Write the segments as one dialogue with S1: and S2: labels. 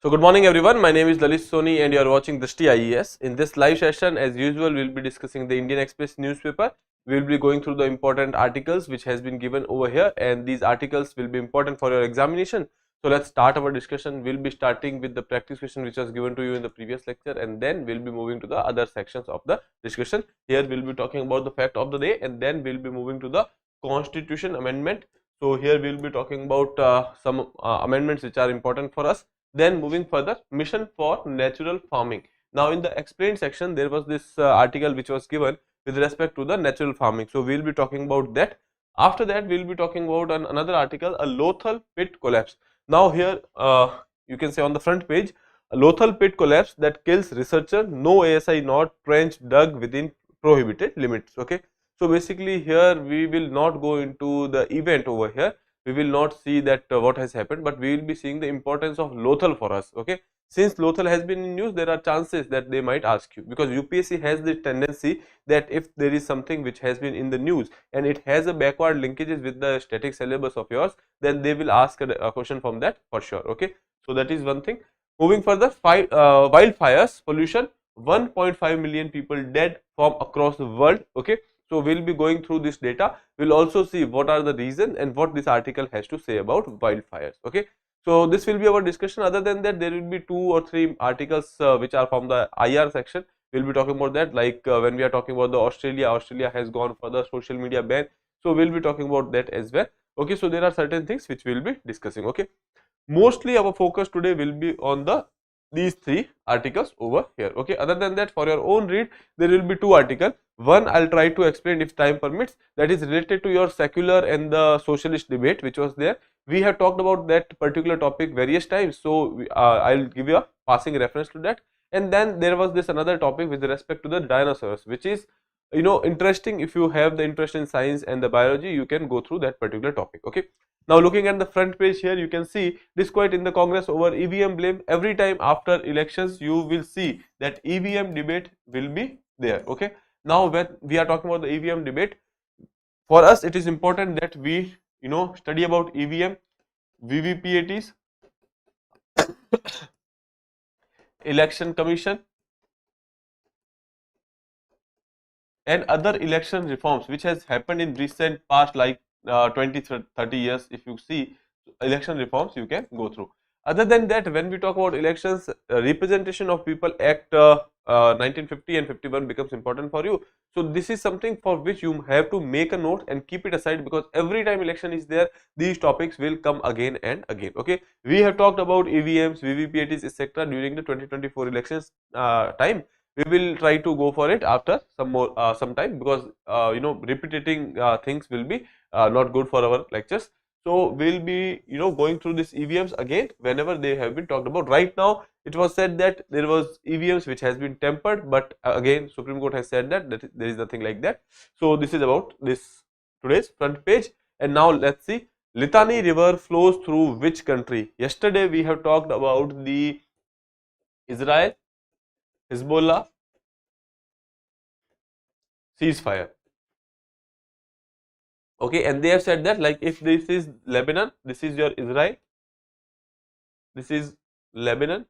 S1: So good morning everyone, my name is Lalit Soni and you are watching Drishti IAS. In this live session, as usual, we will be discussing the Indian Express newspaper. We will be going through the important articles which has been given over here, and these articles will be important for your examination. So let's start our discussion. We'll be starting with the practice question which was given to you in the previous lecture, and then we'll be moving to the other sections of the discussion. Here we'll be talking about the fact of the day, and then we'll be moving to the constitution amendment. So here we'll be talking about some amendments which are important for us. Then moving further, mission for natural farming. Now in the explained section, there was this article which was given with respect to the natural farming. So we will be talking about that. After that, we will be talking about another article, a Lothal pit collapse. Now here you can say on the front page, a Lothal pit collapse that kills researcher, no ASI not trench dug within prohibited limits. Okay. So basically here we will not go into the event over here. We will not see that what has happened, but we will be seeing the importance of Lothal for us. Okay, since Lothal has been in news, there are chances that they might ask you, because UPSC has the tendency that if there is something which has been in the news and it has a backward linkages with the static syllabus of yours, then they will ask a question from that for sure. Okay, so that is one thing. Moving further, wildfires, pollution, 1.5 million people dead from across the world. Okay, so we will be going through this data. We will also see what are the reasons and what this article has to say about wildfires. Okay, so this will be our discussion. Other than that, there will be 2 or 3 articles which are from the IR section. We will be talking about that, like when we are talking about the Australia has gone for the social media ban. So we will be talking about that as well. Okay, so there are certain things which we will be discussing. Okay, mostly our focus today will be on these 3 articles over here. Okay, other than that, for your own read, there will be 2 articles. One I'll try to explain if time permits, that is related to your secular and the socialist debate which was there. We have talked about that particular topic various times, so I'll give you a passing reference to that. And then there was this another topic with respect to the dinosaurs, which is interesting. If you have the interest in science and the biology, you can go through that particular topic. Okay, now looking at the front page here, you can see disquiet in the Congress over EVM blame. Every time after elections, you will see that EVM debate will be there. Okay, now when we are talking about the EVM debate, for us it is important that we study about EVM, VVPATs, election commission and other election reforms which has happened in recent past, like 20-30 years. If you see election reforms, you can go through. Other than that, when we talk about elections, Representation of People Act 1950 and 51 becomes important for you. So this is something for which you have to make a note and keep it aside, because every time election is there, these topics will come again and again. Okay, we have talked about EVMs, VVPATs, etc. during the 2024 elections time. We will try to go for it after some time, because repeating things will be not good for our lectures. So we'll be going through these EVMs again whenever they have been talked about. Right now it was said that there was EVMs which has been tempered, but again Supreme Court has said that there is nothing like that. So this is about this today's front page. And now let's see, Litani river flows through which country? Yesterday we have talked about the Israel-Hezbollah ceasefire. Okay, and they have said that, like, if this is Lebanon, this is your Israel, this is Lebanon.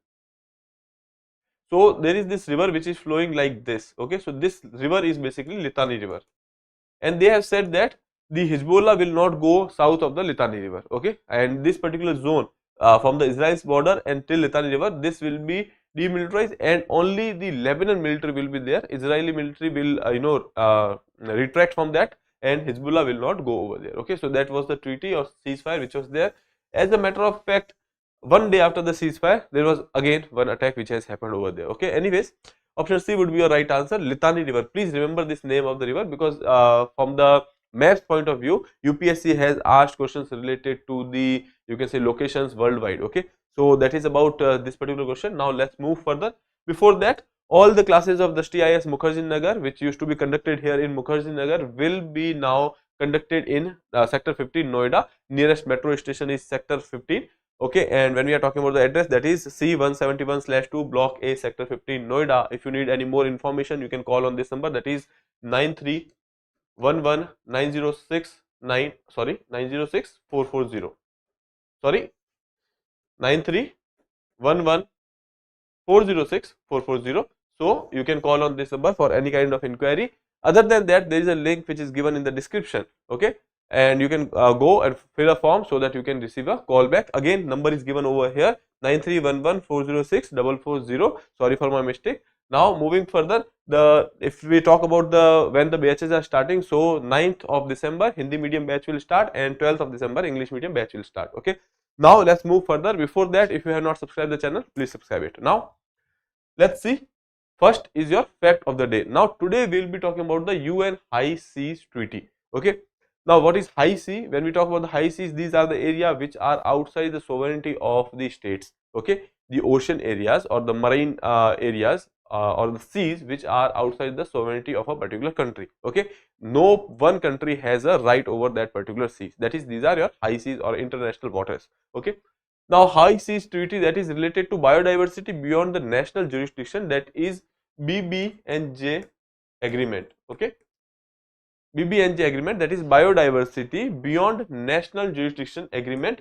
S1: So there is this river which is flowing like this. Okay, so this river is basically Litani river, and they have said that the Hezbollah will not go south of the Litani river. Okay, and this particular zone from the Israel's border until Litani river, this will be demilitarized, and only the Lebanon military will be there. Israeli military will retract from that, and Hezbollah will not go over there. Okay, so that was the treaty of ceasefire which was there. As a matter of fact, one day after the ceasefire, there was again one attack which has happened over there. Okay, anyways, option C would be your right answer, Litani river. Please remember this name of the river, because from the maps point of view, UPSC has asked questions related to the, you can say, locations worldwide. Okay, so that is about this particular question. Now let's move further. Before that, all the classes of Drishti IAS Mukherjee Nagar, which used to be conducted here in Mukherjee Nagar, will be now conducted in sector 15 Noida. Nearest metro station is sector 15. Okay, and when we are talking about the address, that is C171/2 block A sector 15 Noida. If you need any more information, you can call on this number, that is 9311906440, sorry 9311406440. So you can call on this number for any kind of inquiry. Other than that, there is a link which is given in the description. Okay, and you can go and fill a form so that you can receive a call back. Again, number is given over here, 9311406440. Sorry for my mistake. Now moving further, if we talk about when the batches are starting, so 9th of December Hindi medium batch will start and 12th of December English medium batch will start. Okay, now let's move further. Before that, if you have not subscribed the channel, please subscribe it. Now let's see. First is your fact of the day. Now today we will be talking about the UN High Seas Treaty. Okay, now what is high sea? When we talk about the high seas, these are the area which are outside the sovereignty of the states. Okay, the ocean areas or the marine areas or the seas which are outside the sovereignty of a particular country. Okay, no one country has a right over that particular seas. That is, these are your high seas or international waters. Okay, now high seas treaty, that is related to biodiversity beyond the national jurisdiction, that is BBNJ agreement. Okay, BBNJ agreement, that is biodiversity beyond national jurisdiction agreement.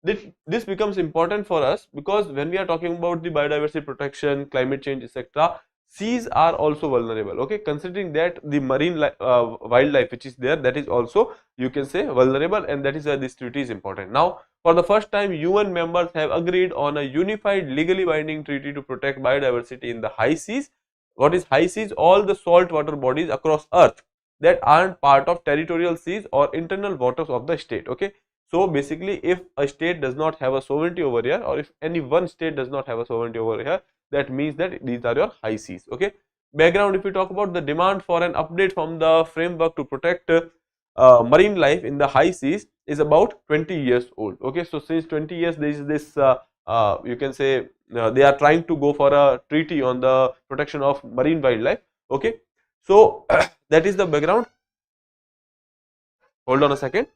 S1: This becomes important for us because when we are talking about the biodiversity protection, climate change, etc., seas are also vulnerable. Okay, considering that the marine wildlife which is there, that is also, you can say, vulnerable, and that is why this treaty is important. Now for the first time, UN members have agreed on a unified legally binding treaty to protect biodiversity in the high seas. What is high seas? All the saltwater bodies across earth that aren't part of territorial seas or internal waters of the state. Okay, so basically, if a state does not have a sovereignty over here, or if any one state does not have a sovereignty over here, that means that these are your high seas. Okay, background, if we talk about the demand for an update from the framework to protect marine life in the high seas is about 20 years old. Okay, so since 20 years there is this you can say they are trying to go for a treaty on the protection of marine wildlife. Okay, so that is the background. Hold on a second.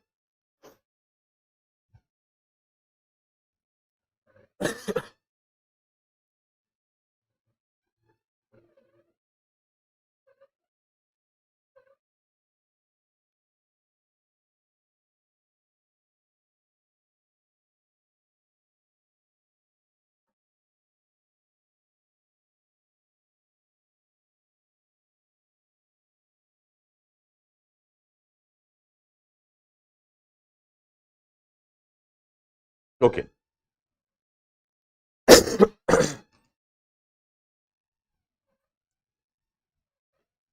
S1: Okay.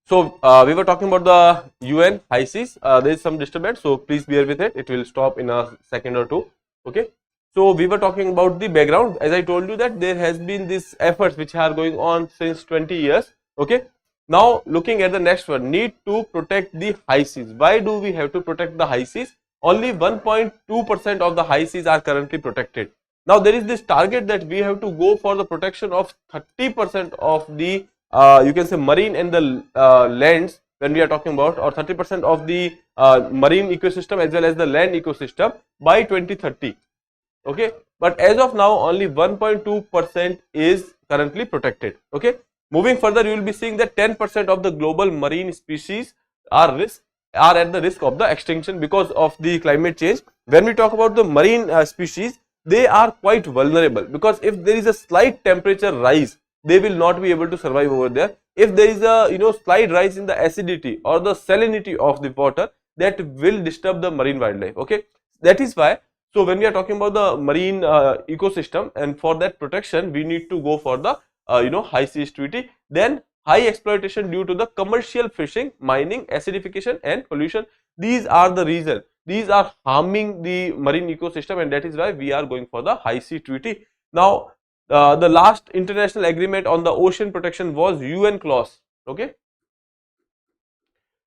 S1: So we were talking about the UN high seas. There is some disturbance, so please bear with it. It will stop in a second or two. Okay. So we were talking about the background. As I told you that there has been these efforts which are going on since 20 years. Okay. Now looking at the next one, need to protect the high seas. Why do we have to protect the high seas? Only 1.2% of the high seas are currently protected. Now there is this target that we have to go for the protection of 30% of the you can say marine and the lands when we are talking about, or 30% of the marine ecosystem as well as the land ecosystem by 2030. Okay, but as of now only 1.2% is currently protected. Okay, moving further, you will be seeing that 10% of the global marine species are at the risk of the extinction because of the climate change. When we talk about the marine species, they are quite vulnerable because if there is a slight temperature rise, they will not be able to survive over there. If there is a slight rise in the acidity or the salinity of the water, that will disturb the marine wildlife. Okay, that is why. So when we are talking about the marine ecosystem, and for that protection, we need to go for the high seas treaty. Then high exploitation due to the commercial fishing, mining, acidification, and pollution. These are the reason. These are harming the marine ecosystem, and that is why we are going for the high sea treaty. Now the last international agreement on the ocean protection was UN clause. Okay,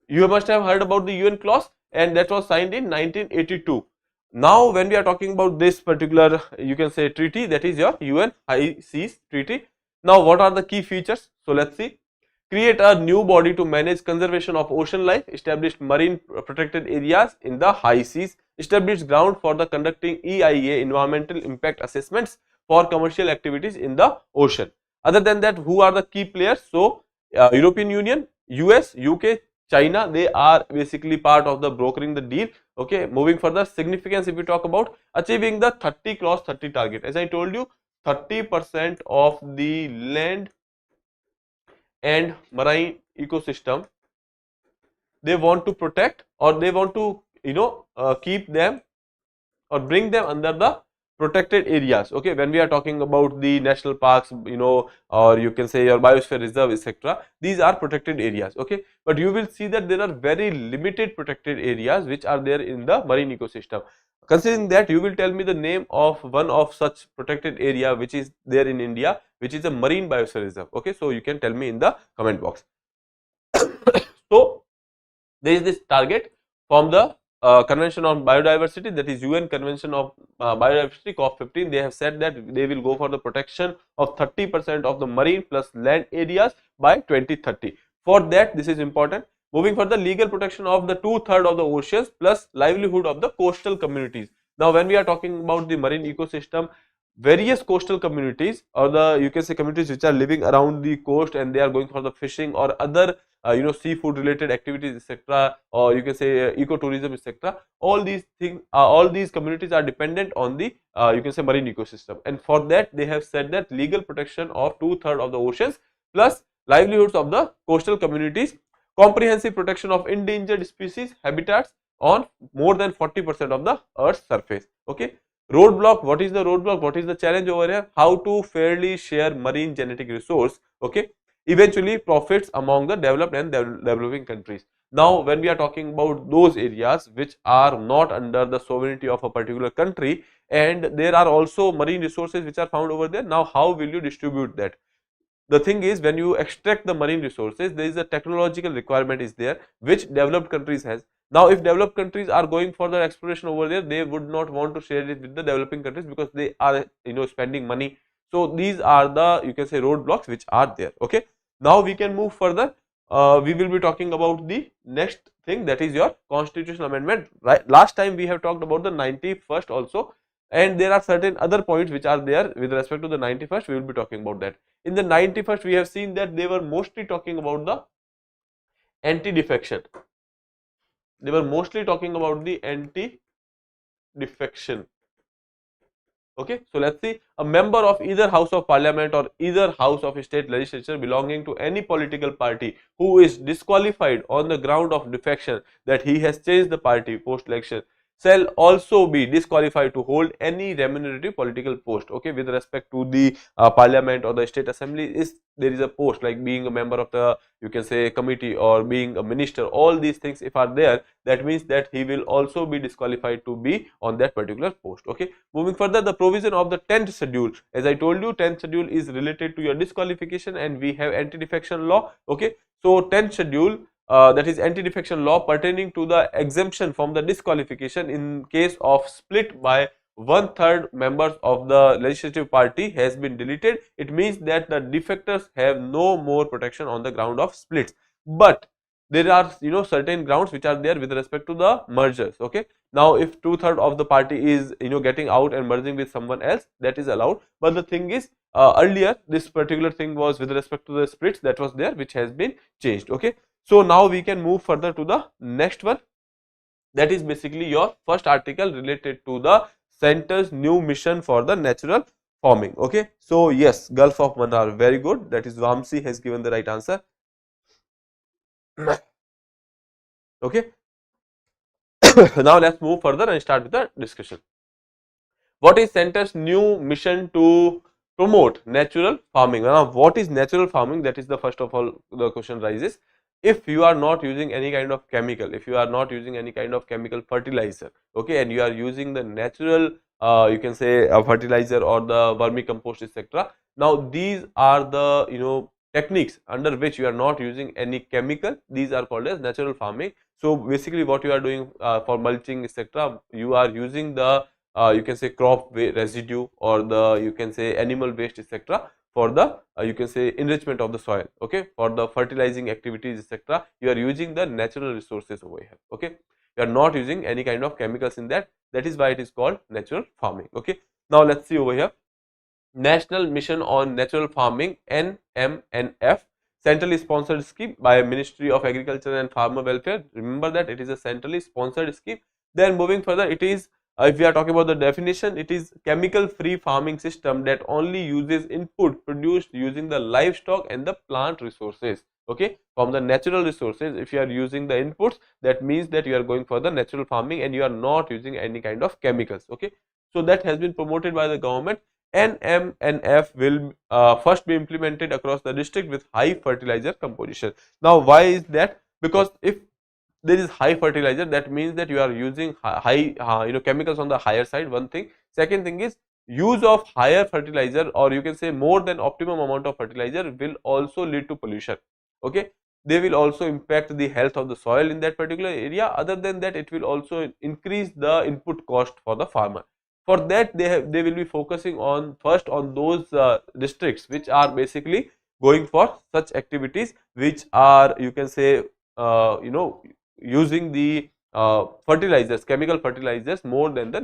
S1: you must have heard about the UN clause, and that was signed in 1982. Now when we are talking about this particular, you can say, treaty, that is your UN high seas treaty. Now, what are the key features? So let's see. Create a new body to manage conservation of ocean life, established marine protected areas in the high seas, established ground for the conducting EIA environmental impact assessments for commercial activities in the ocean. Other than that, who are the key players? So European Union, US, UK, China, they are basically part of the brokering the deal. Okay, moving further, significance, if we talk about achieving the 30 cross 30 target, as I told you, 30% of the land and marine ecosystem they want to protect, or they want to keep them or bring them under the protected areas. Okay, when we are talking about the national parks, or you can say your biosphere reserve, etc., these are protected areas. Okay, but you will see that there are very limited protected areas which are there in the marine ecosystem. Considering that, you will tell me the name of one of such protected area which is there in India, which is a marine biosphere reserve. Okay, so you can tell me in the comment box. So there is this target from the Convention on Biodiversity, that is UN Convention of Biodiversity COP15. They have said that they will go for the protection of 30% of the marine plus land areas by 2030. For that, this is important. Moving further, legal protection of the 2/3 of the oceans plus livelihood of the coastal communities. Now, when we are talking about the marine ecosystem, various coastal communities, or the you can say communities which are living around the coast and they are going for the fishing or other seafood related activities, etc., or you can say ecotourism, etc., all these things, all these communities are dependent on the you can say marine ecosystem, and for that they have said that legal protection of 2/3 of the oceans plus livelihoods of the coastal communities, comprehensive protection of endangered species habitats on more than 40% of the earth's surface. Okay, roadblock, what is the roadblock, what is the challenge over here? How to fairly share marine genetic resource, okay, eventually profits among the developed and developing countries. Now, when we are talking about those areas which are not under the sovereignty of a particular country, and there are also marine resources which are found over there, now how will you distribute that? The thing is, when you extract the marine resources, there is a technological requirement is there which developed countries has. Now, if developed countries are going for the exploration over there, they would not want to share it with the developing countries because they are spending money. So these are the you can say roadblocks which are there. Okay, now we can move further. We will be talking about the next thing, that is your constitutional amendment. Right, last time we have talked about the 91st also, and there are certain other points which are there with respect to the 91st. We will be talking about that. In the 91st, we have seen that they were mostly talking about the anti-defection. They were mostly talking about the anti-defection. Okay, so let's see. A member of either house of parliament or either house of state legislature belonging to any political party who is disqualified on the ground of defection, that he has changed the party post election, shall also be disqualified to hold any remunerative political post. Okay, with respect to the parliament or the state assembly, is there is a post like being a member of the you can say committee or being a minister, all these things if are there, that means that he will also be disqualified to be on that particular post. Okay, moving further, the provision of the 10th schedule, as I told you, 10th schedule is related to your disqualification, and we have anti-defection law. Okay, so 10th schedule, that is anti-defection law pertaining to the exemption from the disqualification in case of split by 1/3 members of the legislative party has been deleted. It means that the defectors have no more protection on the ground of splits, but there are certain grounds which are there with respect to the mergers. Okay, now if 2/3 of the party is getting out and merging with someone else, that is allowed, but the thing is earlier this particular thing was with respect to the splits that was there, which has been changed. Okay, so now we can move further to the next one, that is basically your first article related to the center's new mission for the natural farming. Okay, so yes, Gulf of Mannar, very good, that is Vamsi has given the right answer. Okay, now let's move further and start with the discussion. What is center's new mission to promote natural farming? Now, what is natural farming? That is the first of all the question rises. If you are not using any kind of chemical, if you are not using any kind of chemical fertilizer, okay, and you are using the natural you can say fertilizer or the vermicompost, etc. Now these are the techniques under which you are not using any chemical. These are called as natural farming. So basically what you are doing for mulching, etc., you are using the you can say crop residue or the you can say animal waste, etc. for the you can say enrichment of the soil, okay, for the fertilizing activities, etc. You are using the natural resources over here, okay. You are not using any kind of chemicals in that. That is why it is called natural farming, okay. Now let's see over here. National Mission on Natural Farming, NMNF, centrally sponsored scheme by Ministry of Agriculture and Farmer Welfare. Remember that it is a centrally sponsored scheme. Then moving further, it is if we are talking about the definition, it is chemical free farming system that only uses input produced using the livestock and the plant resources, okay, from the natural resources. If you are using the inputs, that means that you are going for the natural farming and you are not using any kind of chemicals, okay. So that has been promoted by the government. NMNF will first be implemented across the district with high fertilizer composition. Now why is that? Because if there is high fertilizer, that means that you are using high chemicals on the higher side, one thing. Second thing is, use of higher fertilizer, or you can say more than optimum amount of fertilizer, will also lead to pollution, okay. They will also impact the health of the soil in that particular area. Other than that, it will also increase the input cost for the farmer. For that, they will be focusing on first on those districts which are basically going for such activities, which are, you can say, using the fertilizers, chemical fertilizers, more than the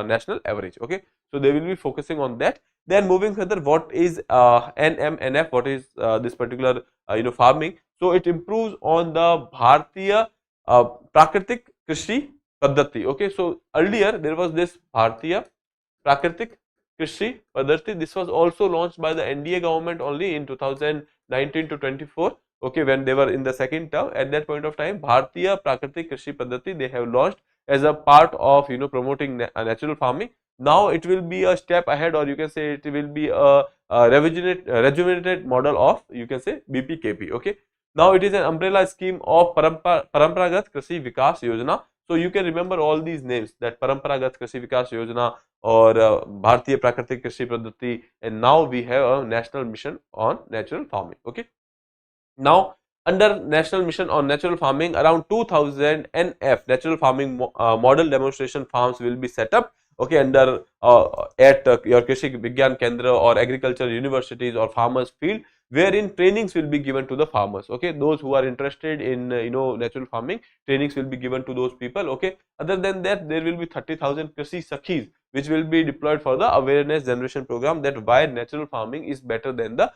S1: national average, okay. So they will be focusing on that. Then moving further, what is NMNF? What is this particular farming? So it improves on the Bharatiya Prakritik Krishi Paddhati, okay. So earlier there was this Bharatiya Prakritik Krishi Paddhati. This was also launched by the NDA government only in 2019 to 24, okay, when they were in the second term. At that point of time, Bharatiya Prakritik Krishi Paddhati they have launched as a part of promoting natural farming. Now it will be a step ahead, or you can say it will be a rejuvenated model of, you can say, BPKP, okay. Now it is an umbrella scheme of Paramparagath Krishi Vikas Yojana. So you can remember all these names, that Paramparagath Krishi Vikas Yojana or Bharatiya Prakritik Krishi Paddhati, and now we have a national mission on natural farming, okay. Now under National Mission on Natural Farming, around 2000 NF natural farming model demonstration farms will be set up, okay, under at your Krishi Vigyan Kendra or agriculture universities or farmers field, wherein trainings will be given to the farmers, okay. Those who are interested in natural farming, trainings will be given to those people, okay. Other than that, there will be 30,000 Krishi Sakhis which will be deployed for the awareness generation program, that why natural farming is better than the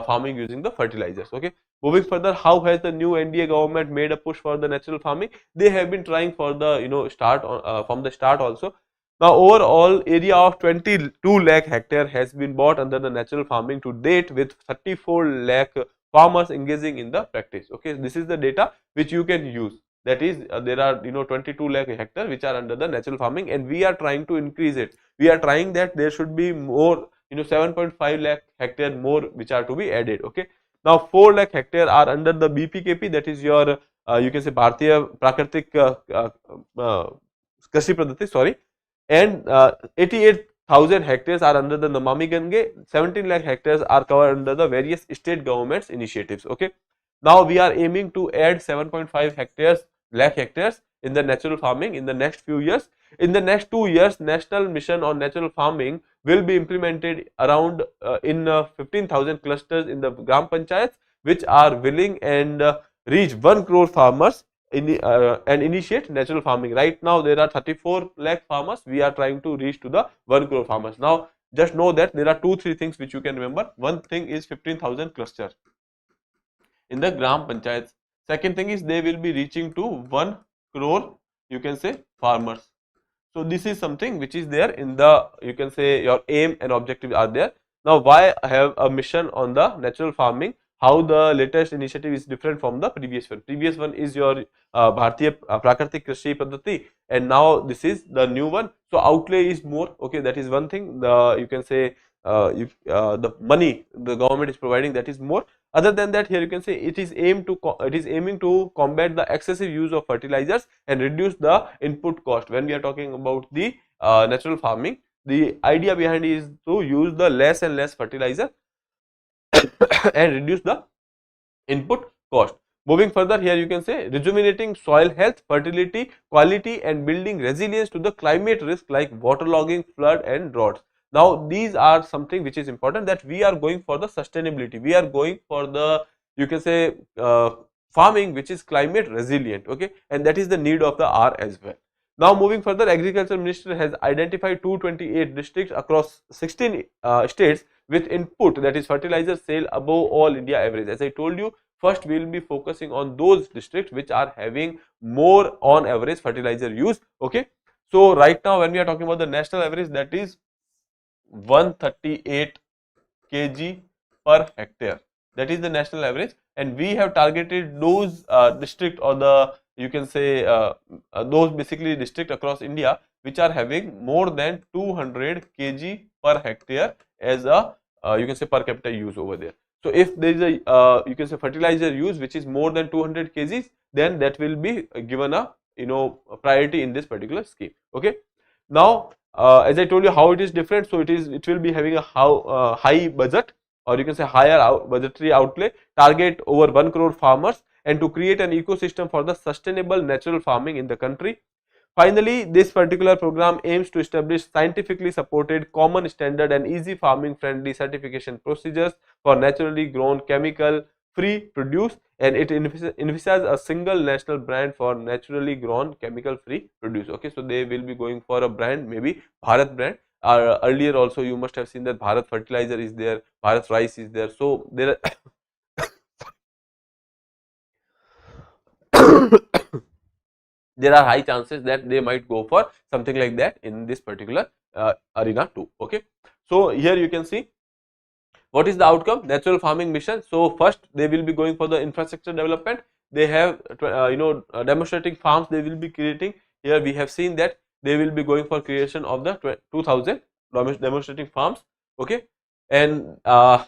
S1: farming using the fertilizers, okay. Moving further, how has the new NDA government made a push for the natural farming? They have been trying for the start from the start also. Now overall area of 22 lakh hectare has been bought under the natural farming to date, with 34 lakh farmers engaging in the practice, okay. This is the data which you can use. That is there are 22 lakh hectare which are under the natural farming, and we are trying to increase it. We are trying that there should be more 7.5 lakh hectare more which are to be added, okay. Now 4 lakh hectare are under the BPKP, that is your you can say Bharatiya Prakritik Krishi Paddhati, sorry, and 88,000 hectares are under the Namami Gange. 17 lakh hectares are covered under the various state governments initiatives, okay. Now we are aiming to add 7.5 lakh hectares in the natural farming in the next few years. In the next 2 years, National Mission on Natural Farming will be implemented around in 15,000 clusters in the Gram Panchayats, which are willing and reach 1 crore farmers and initiate natural farming. Right now there are 34 lakh farmers. We are trying to reach to the 1 crore farmers. Now just know that there are 2-3 things which you can remember. One thing is 15,000 clusters in the Gram Panchayats. Second thing is they will be reaching to 1 crore, you can say, farmers. So this is something which is there in the, you can say, your aim and objective are there. Now why I have a mission on the natural farming? How the latest initiative is different from the previous one? Previous one is your Bharatiya Prakritik Krishi Paddhati, and now this is the new one. So outlay is more, okay. That is one thing. The, you can say, the money the government is providing, that is more. Other than that, here you can say it is aiming to combat the excessive use of fertilizers and reduce the input cost. When we are talking about the natural farming, the idea behind it is to use the less and less fertilizer and reduce the input cost. Moving further, here you can say rejuvenating soil health, fertility, quality, and building resilience to the climate risk like waterlogging, flood, and droughts. Now these are something which is important, that we are going for the sustainability, we are going for the, you can say, farming which is climate resilient, okay, and that is the need of the hour as well. Now moving further, agriculture minister has identified 228 districts across 16 states with input, that is fertilizer sale above all India average. As I told you, first we will be focusing on those districts which are having more on average fertilizer use, okay. So right now when we are talking about the national average, that is 138 kg per hectare, that is the national average, and we have targeted those district, or the, you can say, those basically district across India which are having more than 200 kg per hectare as a, you can say, per capita use over there. So if there is a, you can say, fertilizer use which is more than 200 kgs, then that will be given a, you know, a priority in this particular scheme, okay. Now as I told you how it is different, so it will be having a high budget, or you can say higher budgetary outlay, target over 1 crore farmers, and to create an ecosystem for the sustainable natural farming in the country. Finally, this particular program aims to establish scientifically supported, common standard and easy farming friendly certification procedures for naturally grown chemical free produce, and it envisages a single national brand for naturally grown chemical free produce, okay. So they will be going for a brand, maybe Bharat brand. Earlier also you must have seen that Bharat fertilizer is there, Bharat rice is there, so there are there are high chances that they might go for something like that in this particular arena too, okay. So here you can see what is the outcome, natural farming mission. So first they will be going for the infrastructure development, they have demonstrating farms they will be creating. Here we have seen that they will be going for creation of the 2000 demonstrating farms, okay, and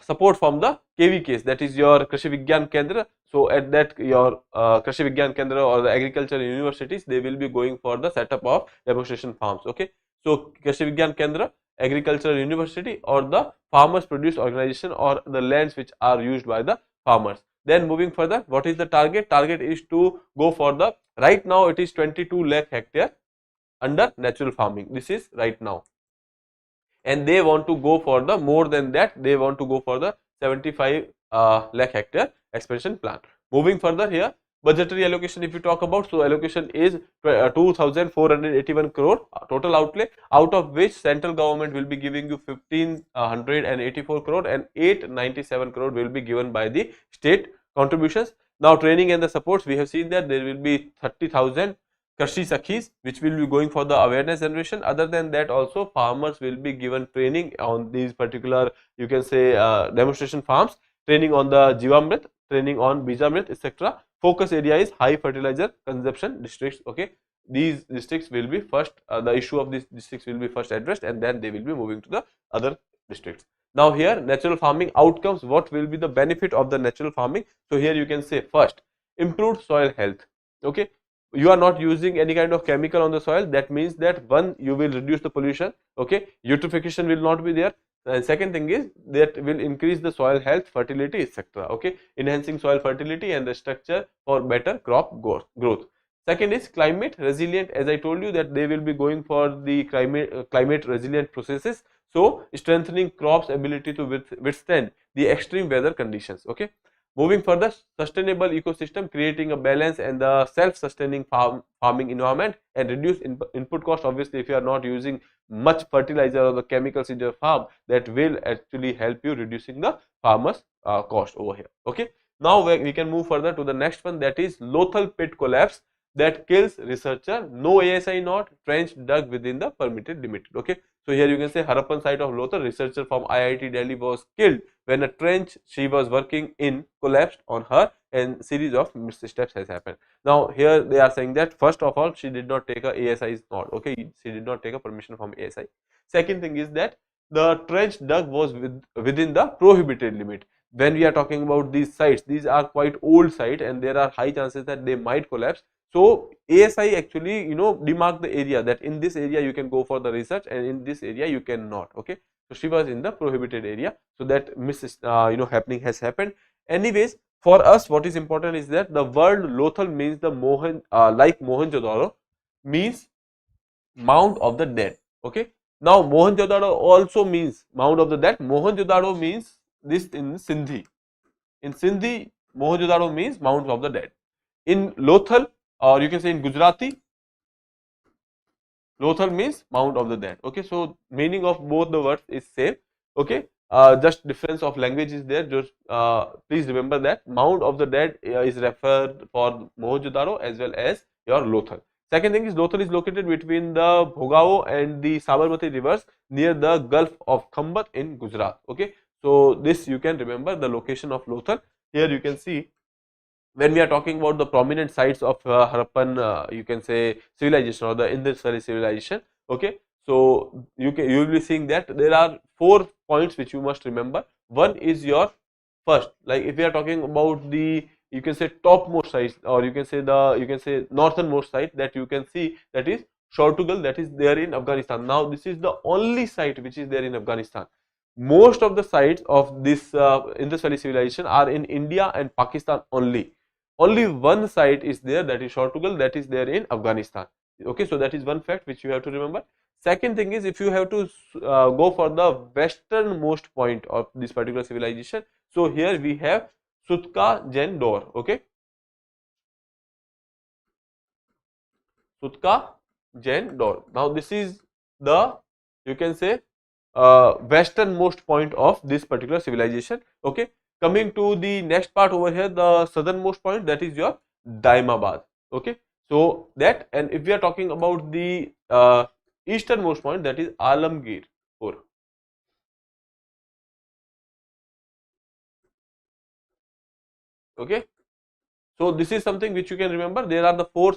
S1: support from the KVKs, that is your Krishi Vigyan Kendra. So at that your Krishi Vigyan Kendra or the agricultural universities, they will be going for the setup of demonstration farms, okay. So Krishi Vigyan Kendra, agricultural university, or the farmers produce organization, or the lands which are used by the farmers. Then moving further, what is the target? Target is to go for the, right now it is 22 lakh hectare under natural farming, this is right now, and they want to go for the more than that, they want to go for the 75 lakh hectare expansion plan. Moving further here, budgetary allocation if you talk about, so allocation is 2481 crore total outlay, out of which central government will be giving you 1584 crore and 897 crore will be given by the state contributions. Now training and the supports, we have seen that there will be 30,000 Krishi Sakhis which will be going for the awareness generation. Other than that also farmers will be given training on these particular, you can say, demonstration farms, training on the Jivamrit, training on Bijamrit, etc. Focus area is high fertilizer consumption districts, okay. These districts will be first, the issue of these districts will be first addressed, and then they will be moving to the other districts. Now here natural farming outcomes, what will be the benefit of the natural farming? So here you can say first, improved soil health, okay. You are not using any kind of chemical on the soil, that means that one, you will reduce the pollution, okay, eutrophication will not be there, and second thing is that will increase the soil health, fertility, etc., okay, enhancing soil fertility and the structure for better crop growth. Second is climate resilient, as I told you that they will be going for the climate resilient processes, so strengthening crops ability to withstand the extreme weather conditions, okay. Moving further, sustainable ecosystem, creating a balance and the self-sustaining farming environment and reduce input cost. Obviously, if you are not using much fertilizer or the chemicals in your farm, that will actually help you reducing the farmers cost over here, okay. Now we can move further to the next one, that is Lothal pit collapse that kills researcher, no ASI not, trench dug within the permitted limit, okay. So here you can say Harappan site of Lothal, researcher from IIT Delhi was killed when a trench she was working in collapsed on her, and series of missteps has happened. Now here they are saying that first of all she did not take a ASI is not, okay, she did not take a permission from ASI. Second thing is that the trench dug was within the prohibited limit. When we are talking about these sites, these are quite old site and there are high chances that they might collapse. So ASI actually, you know, demark the area that in this area you can go for the research and in this area you cannot, okay. So she was in the prohibited area, so that happening has happened. Anyways, for us what is important is that the word Lothal means the like Mohenjo-daro means Mount of the Dead, okay. Now Mohenjo-daro also means mound of the dead. Mohenjo-daro means this in Sindhi. In Sindhi, Mohenjo-daro means mounds of the dead. In Lothal, or you can say in Gujarati, Lothal means mound of the dead. Okay, so meaning of both the words is same. Okay, just difference of language is there. Just please remember that mound of the dead is referred for Mohenjo-daro as well as your Lothal. Second thing is Lothal is located between the Bhogao and the Sabarmati rivers near the Gulf of Khambat in Gujarat. Okay, so this you can remember the location of Lothal. Here you can see when we are talking about the prominent sites of Harappan, you can say civilization or the Indus Valley civilization. Okay, so you will be seeing that there are 4 points which you must remember. One is your first, like if we are talking about the, you can say topmost site, or you can say northernmost site that you can see, that is Shortugal, that is there in Afghanistan. Now this is the only site which is there in Afghanistan. Most of the sites of this Indus Valley civilization are in India and Pakistan only. Only one site is there, that is Shortugal, that is there in Afghanistan. Okay, so that is one fact which you have to remember. Second thing is, if you have to go for the westernmost point of this particular civilization, so here we have Sutka Jen Dor. Okay, Sutka Jen Dor. Now this is the, you can say westernmost point of this particular civilization. Okay, coming to the next part over here, the southernmost point, that is your Daimabad. Okay, so that, and if we are talking about the easternmost point, that is Alamgir. Okay, so this is something which you can remember. There are the 4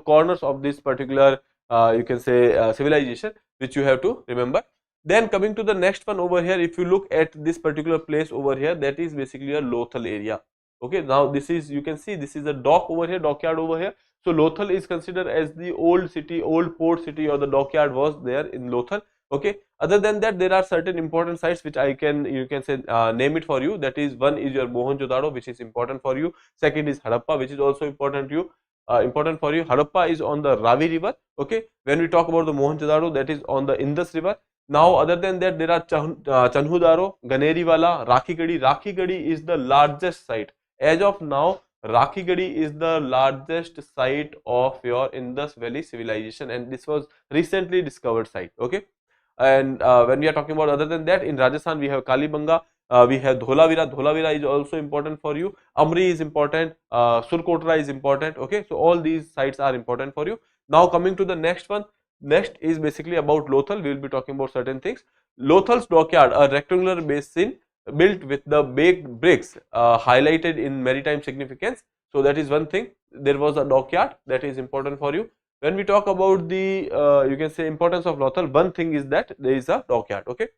S1: corners of this particular you can say civilization which you have to remember. Then coming to the next one over here, if you look at this particular place over here, that is basically a Lothal area. Okay, now this is, you can see this is a dock over here, dockyard over here. So Lothal is considered as the old city, old port city, or the dockyard was there in Lothal. Okay, other than that, there are certain important sites which I can, you can say name it for you. That is, one is your Mohenjo-daro, which is important for you. Second is Harappa, which is also important to you. Important for you. Harappa is on the Ravi river. Okay, when we talk about the Mohenjo-daro, that is on the Indus river. Now other than that, there are Chanhudaro, Ganeriwala, Rakhigadi. Rakhigadi is the largest site. As of now, Rakhigadi is the largest site of your Indus Valley civilization, and this was recently discovered site. Okay, and when we are talking about other than that, in Rajasthan we have Kalibanga, we have Dholavira. Dholavira is also important for you. Amri is important, Surkotra is important. Okay, so all these sites are important for you. Now coming to the next one, next is basically about Lothal. We will be talking about certain things. Lothal's dockyard, a rectangular basin built with the baked bricks, highlighted in maritime significance. So that is one thing. There was a dockyard that is important for you. When we talk about the you can say importance of Lothal, one thing is that there is a dockyard. Okay,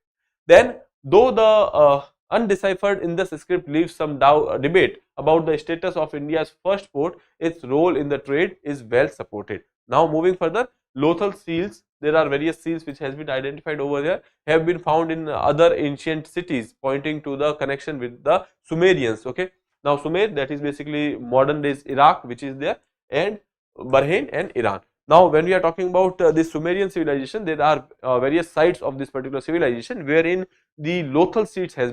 S1: then though the undeciphered in this script leaves some debate about the status of India's first port, its role in the trade is well supported. Now moving further, Lothal seals, there are various seals which has been identified over there, have been found in other ancient cities, pointing to the connection with the Sumerians. Okay, now Sumer, that is basically modern days Iraq, which is there, and Bahrain and Iran. Now when we are talking about this Sumerian civilization, there are various sites of this particular civilization wherein the Lothal seals has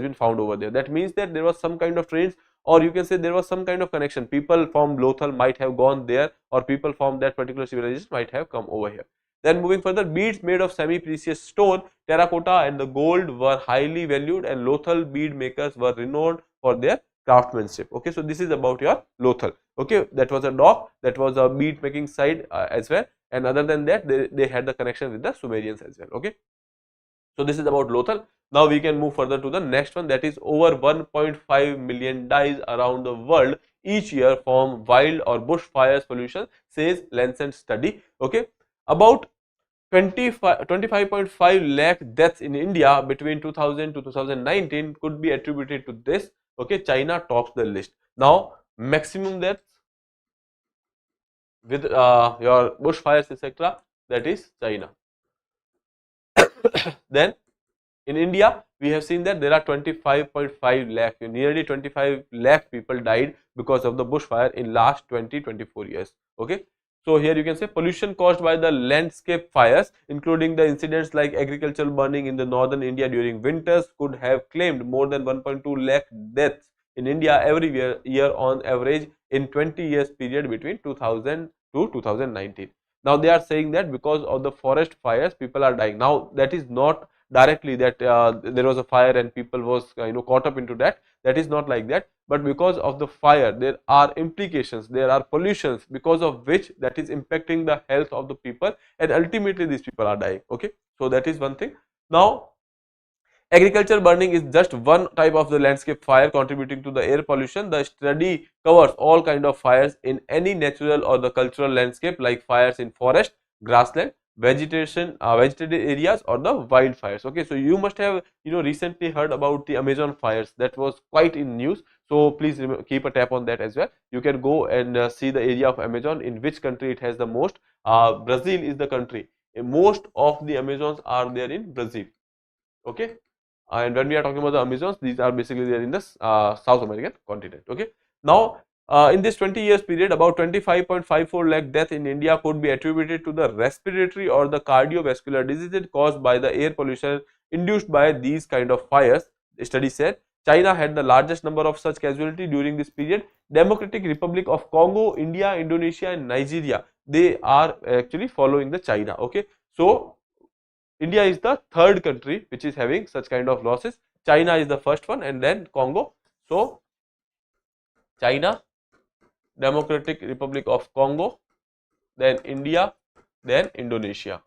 S1: been found over there. That means that there was some kind of trades, or you can say there was some kind of connection. People from Lothal might have gone there, or people from that particular civilization might have come over here. Then moving further, beads made of semi-precious stone, terracotta and the gold were highly valued, and Lothal bead makers were renowned for their craftsmanship. Okay, so this is about your Lothal. Okay, that was a dock, that was a bead making site as well, and other than that, they had the connection with the Sumerians as well. Okay, so this is about Lothal. Now we can move further to the next one, that is over 1.5 million dies around the world each year from wild or bush fires pollution, says Lancet study. Okay, about 25.5 lakh deaths in India between 2000 to 2019 could be attributed to this. Okay, China tops the list. Now maximum deaths with your bushfires etc., that is China. Then in India, we have seen that there are 25.5 lakh, nearly 25 lakh people died because of the bushfire in last 20-24 years. Okay, So here you can say pollution caused by the landscape fires, including the incidents like agricultural burning in the northern India during winters, could have claimed more than 1.2 lakh deaths in India every year on average in 20 years period between 2000 to 2019. Now they are saying that because of the forest fires, people are dying. Now that is not directly that there was a fire and people was caught up into that. That is not like that. But because of the fire, there are implications, there are pollutions because of which that is impacting the health of the people, and ultimately these people are dying. Okay, so that is one thing. Now agriculture burning is just one type of the landscape fire contributing to the air pollution. The study covers all kind of fires in any natural or the cultural landscape, like fires in forest, grassland, vegetated areas, or the wildfires. Okay, so you must have recently heard about the Amazon fires. That was quite in news. So please keep a tap on that as well. You can go and see the area of Amazon, in which country it has the most. Brazil is the country. Most of the Amazons are there in Brazil. Okay, and when we are talking about the Amazons, these are basically there in the South American continent. Okay, now in this 20 years period, about 25.54 lakh death in India could be attributed to the respiratory or the cardiovascular diseases caused by the air pollution induced by these kind of fires. The study said China had the largest number of such casualties during this period. Democratic Republic of Congo, India, Indonesia, and Nigeria, they are actually following the China. Okay, so India is the third country which is having such kind of losses. China is the first one, and then Congo. So China, Democratic Republic of Congo, then India, then Indonesia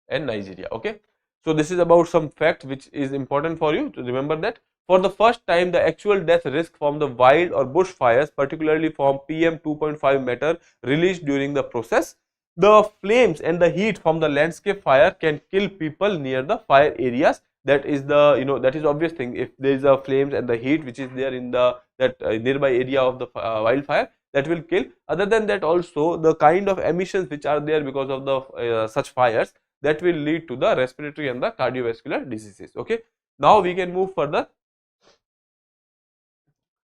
S1: and Nigeria. Okay, so this is about some fact which is important for you to remember, that for the first time the actual death risk from the wild or bush fires, particularly from PM 2.5 matter released during the process. The flames and the heat from the landscape fire can kill people near the fire areas. That is the that is obvious thing. If there is a flames and the heat which is there in the nearby area of the wildfire, that will kill. Other than that, also the kind of emissions which are there because of the such fires, that will lead to the respiratory and the cardiovascular diseases. Okay, now we can move further.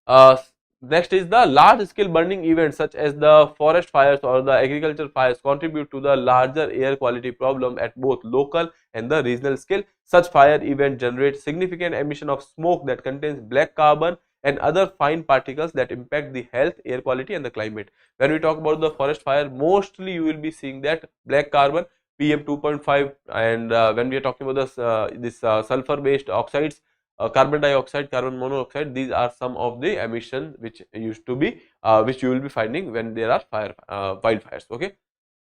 S1: Uh, Next is the large scale burning events such as the forest fires or the agricultural fires contribute to the larger air quality problem at both local and the regional scale. Such fire events generate significant emission of smoke that contains black carbon and other fine particles that impact the health, air quality, and the climate. When we talk about the forest fire, mostly you will be seeing that black carbon, PM 2.5, and when we are talking about this sulfur based oxides, carbon dioxide, carbon monoxide, these are some of the emission which used to be which you will be finding when there are wildfires. Okay,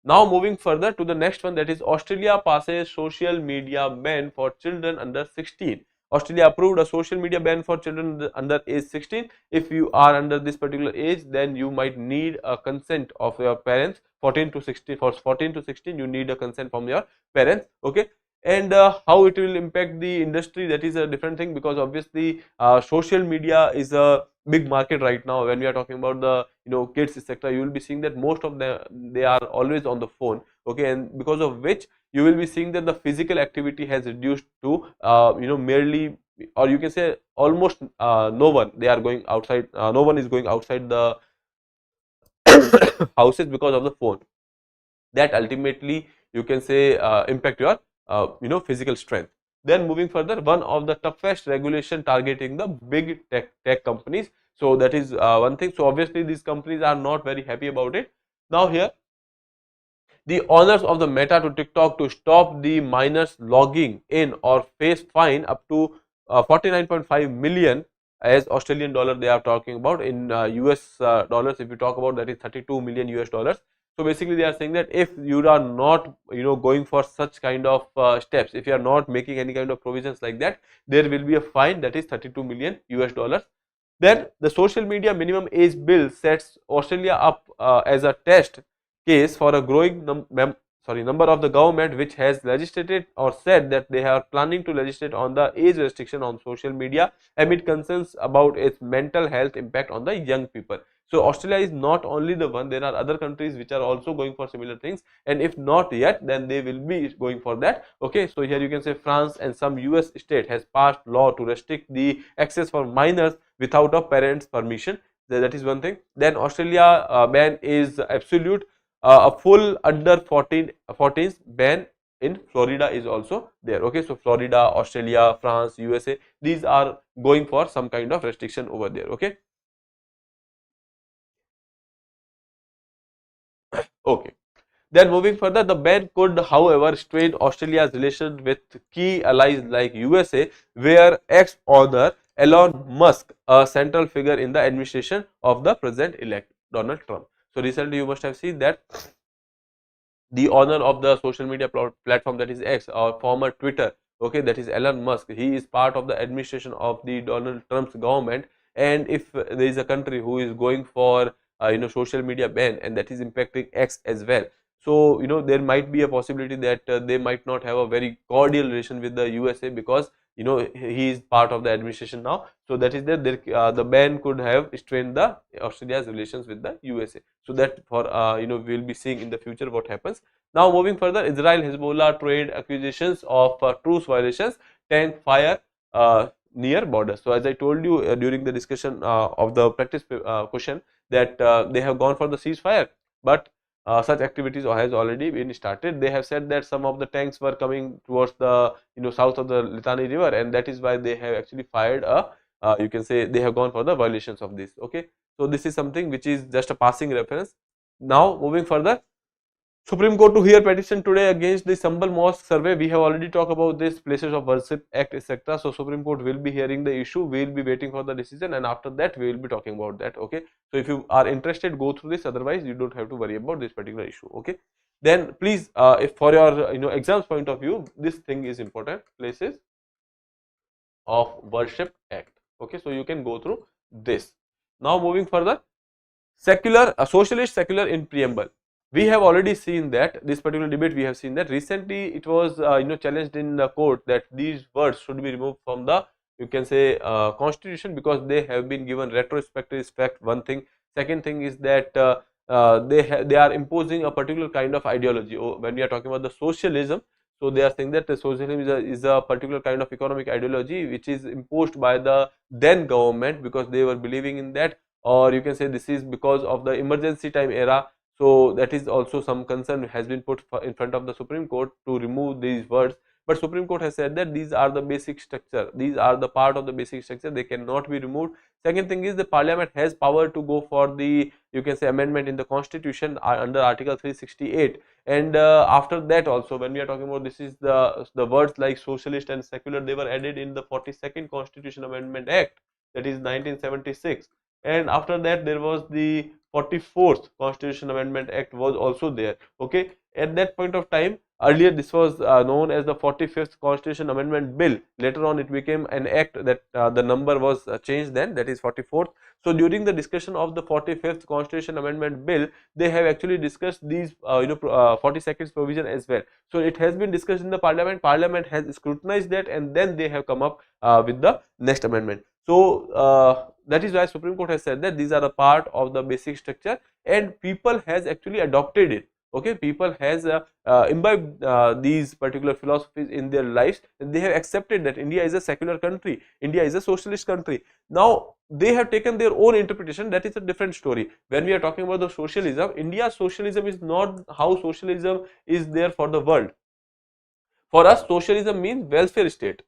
S1: now moving further to the next one, that is Australia passes social media ban for children under 16. Australia approved a social media ban for children under age 16. If you are under this particular age, then you might need a consent of your parents. 14 to 16, for 14 to 16 you need a consent from your parents. Okay, and how it will impact the industry, that is a different thing, because obviously social media is a big market right now. When we are talking about the kids sector, you will be seeing that most of them, they are always on the phone. Okay, and because of which you will be seeing that the physical activity has reduced to merely, or you can say almost no one, they are going outside, no one is going outside the houses because of the phone. That ultimately you can say impact your physical strength. Then moving further, one of the toughest regulation targeting the big tech companies. So that is one thing. So obviously these companies are not very happy about it. Now here, the owners of the Meta to TikTok to stop the minors logging in or face fine up to 49.5 million as Australian dollar they are talking about. In US dollars, if you talk about, that is 32 million US dollars. So basically they are saying that if you are not going for such kind of steps, if you are not making any kind of provisions like that, there will be a fine, that is 32 million US dollars. Then the social media minimum age bill sets Australia up as a test case for a growing number of the government which has legislated or said that they are planning to legislate on the age restriction on social media amid concerns about its mental health impact on the young people. So Australia is not only the one, there are other countries which are also going for similar things, and if not yet, then they will be going for that. Okay, so here you can say France and some US state has passed law to restrict the access for minors without a parent's permission. That is one thing. Then Australia ban is absolute. A full under 14s ban in Florida is also there. Okay, so Florida, Australia, France, USA, these are going for some kind of restriction over there. Okay. Okay. Then moving further, the ban could, however, strain Australia's relation with key allies like USA, where ex-honor Elon Musk, a central figure in the administration of the president-elect Donald Trump. So recently, you must have seen that the owner of the social media platform, that is X, or former Twitter, okay, that is Elon Musk. He is part of the administration of the Donald Trump's government, and if there is a country who is going for social media ban, and that is impacting X as well. So there might be a possibility that they might not have a very cordial relation with the USA, because he is part of the administration now. So that is that the ban could have strained the Australia's relations with the USA. So that for we will be seeing in the future what happens. Now moving further, Israel-Hezbollah trade accusations of truce violations, tank fire near borders. So as I told you during the discussion of the practice question, that they have gone for the ceasefire, but such activities has already been started. They have said that some of the tanks were coming towards the south of the Litani river, and that is why they have actually fired a you can say they have gone for the violations of this. Okay, so this is something which is just a passing reference. Now moving further, Supreme Court to hear petition today against the Sambal Mosque survey. We have already talked about this, Places of Worship Act, etc. So Supreme Court will be hearing the issue. We will be waiting for the decision, and after that we will be talking about that. Okay. So if you are interested, go through this. Otherwise, you don't have to worry about this particular issue. Okay. Then please, if for your exams point of view, this thing is important. Places of Worship Act. Okay. So you can go through this. Now moving further, secular, socialist, secular in preamble. We have already seen that this particular debate, we have seen that recently it was challenged in the court that these words should be removed from the constitution, because they have been given retrospective effect. One thing. Second thing is that they are imposing a particular kind of ideology. When we are talking about the socialism, so they are saying that the socialism is a particular kind of economic ideology which is imposed by the then government, because they were believing in that, or you can say this is because of the emergency time era. So that is also some concern has been put in front of the Supreme Court to remove these words. But Supreme Court has said that these are the basic structure. These are the part of the basic structure. They cannot be removed. Second thing is the Parliament has power to go for the amendment in the Constitution under Article 368. And after that also, when we are talking about this is the words like socialist and secular, they were added in the 42nd Constitution Amendment Act, that is 1976. And after that there was the 44th Constitution Amendment Act was also there. Okay, at that point of time, earlier this was known as the 45th Constitution Amendment Bill. Later on it became an act that the number was changed then, that is 44th. So during the discussion of the 45th Constitution Amendment Bill, they have actually discussed these 42nd provision as well. So it has been discussed in the Parliament has scrutinized that, and then they have come up with the next amendment. So that is why Supreme Court has said that these are a part of the basic structure, and people has actually adopted it. Okay, people has imbibed these particular philosophies in their lives, and they have accepted that India is a secular country, India is a socialist country. Now they have taken their own interpretation. That is a different story. When we are talking about the socialism, India's socialism is not how socialism is there for the world. For us, socialism means welfare state,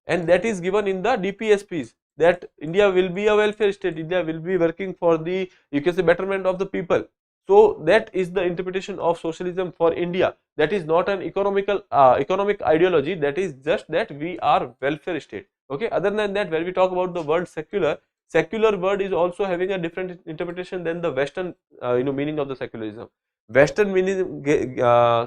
S1: and that is given in the DPSPs, that India will be a welfare state, India will be working for the betterment of the people. So that is the interpretation of socialism for India. That is not an economic ideology. That is just that we are welfare state. Okay. Other than that, when we talk about the word secular, secular word is also having a different interpretation than the Western meaning of the secularism. Western meaning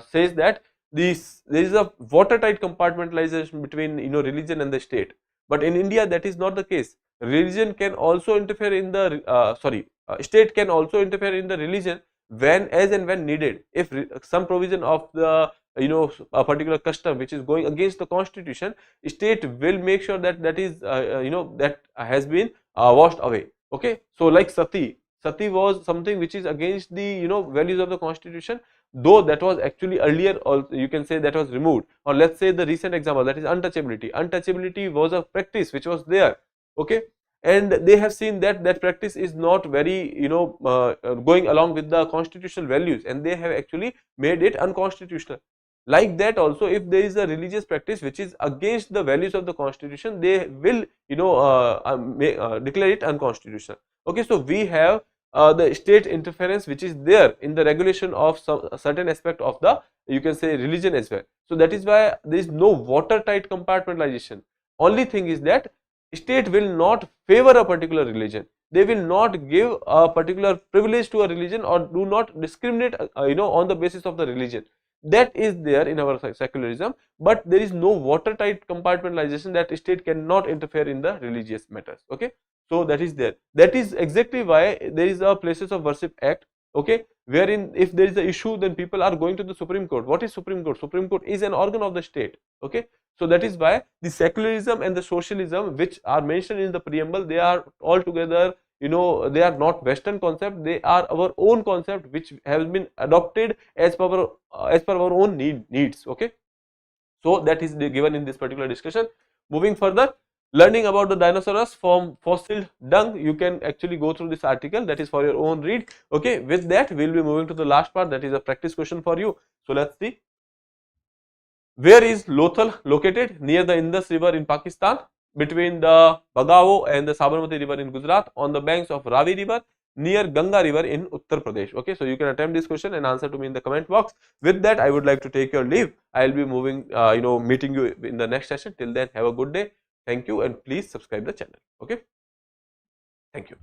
S1: says that there is a watertight compartmentalization between religion and the state. But in India that is not the case. Religion can also interfere in the state can also interfere in the religion as and when needed. If some provision of the a particular custom which is going against the constitution, state will make sure that that is that has been washed away. Okay, so like sati was something which is against the values of the constitution, though that was actually earlier, or you can say that was removed. Or let's say the recent example, that is untouchability. Untouchability was a practice which was there. Okay, and they have seen that that practice is not very, going along with the constitutional values, and they have actually made it unconstitutional. Like that also, if there is a religious practice which is against the values of the constitution, they will, declare it unconstitutional. Okay, so we have the state interference which is there in the regulation of some certain aspect of the, you can say, religion as well. So that is why there is no watertight compartmentalization. Only thing is that state will not favor a particular religion. They will not give a particular privilege to a religion, or do not discriminate, on the basis of the religion. That is there in our secularism, but there is no watertight compartmentalization that state cannot interfere in the religious matters. Okay, so that is there. That is exactly why there is a Places of Worship Act. Okay, wherein if there is an issue, then people are going to the Supreme Court. What is Supreme Court? Supreme Court is an organ of the state. Okay, so that is why the secularism and the socialism which are mentioned in the preamble, they are altogether, they are not Western concept, they are our own concept which has been adopted as per our own needs. Okay, so that is given in this particular discussion. Moving further, learning about the dinosaurs from fossil dung, you can actually go through this article, that is for your own read. Okay, with that we will be moving to the last part, that is a practice question for you. So let's see. Where is Lothal located? Near the Indus River in Pakistan, between the Bhagao and the Sabarmati River in Gujarat, on the banks of Ravi River, near Ganga River in Uttar Pradesh. Okay, so you can attempt this question and answer to me in the comment box. With that, I would like to take your leave. I will be moving, meeting you in the next session. Till then, have a good day. Thank you, and please subscribe the channel. Okay, thank you.